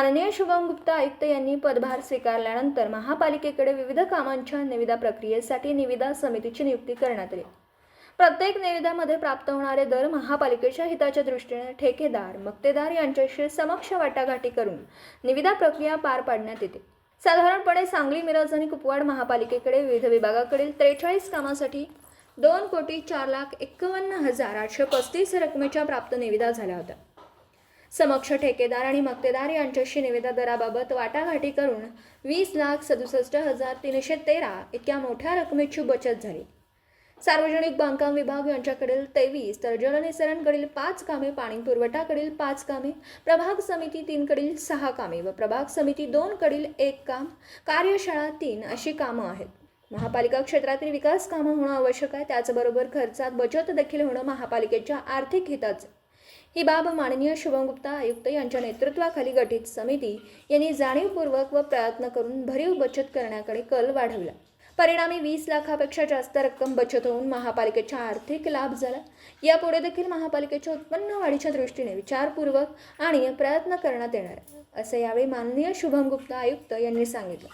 माननीय शुभम गुप्ता आयुक्त यांनी पदभार स्वीकारल्यानंतर महापालिकेकडे विविध कामांच्या निविदा प्रक्रियेसाठी निविदा समितीची नियुक्ती करण्यात आली। प्रत्येक निविदेमध्ये प्राप्त होणारे दर महापालिकेच्या हिताच्या दृष्टीने ठेकेदार मक्तेदार यांच्याशी समक्ष वाटाघाटी करून निविदा प्रक्रिया पार पाडण्यात येते। साधारणपणे सांगली, मिरज आणि कुपवाड महापालिकेकडे विविध विभागाकडील 43 कामासाठी 2,04,51,835 रकमेच्या प्राप्त निविदा झाल्या होत्या। समक्ष ठेकेदार आणि मक्तेदार यांच्याशी निविदा दराबाबत वाटाघाटी करून 20,67,313 इतक्या मोठ्या रकमेची बचत झाली। सार्वजनिक बांधकाम विभाग यांच्याकडील 23 तर जलनिसरणकडील 5 कामे, पाणी पुरवठाकडील 5 कामे, प्रभाग समिती 3 कडील 6 कामे व प्रभाग समिती 2 कडील 1 काम, कार्यशाळा 3 अशी कामं आहेत। महापालिका क्षेत्रातील विकास कामं होणं आवश्यक आहे, त्याचबरोबर खर्चात बचत देखील होणं महापालिकेच्या आर्थिक हिताचे। ही बाब माननीय शुभम गुप्ता आयुक्त यांच्या नेतृत्वाखाली गठीत समिती यांनी जाणीवपूर्वक व प्रयत्न करून भरीव बचत करण्याकडे कल वाढवला। परिणामी 20 लाखापेक्षा जास्त रक्कम बचत होऊन महापालिकेचा आर्थिक लाभ झाला। यापुढे देखील महापालिकेच्या उत्पन्न वाढीच्या दृष्टीने विचारपूर्वक आणि प्रयत्न करण्यात येणार आहे, असे यावेळी माननीय शुभम गुप्ता आयुक्त यांनी सांगितलं।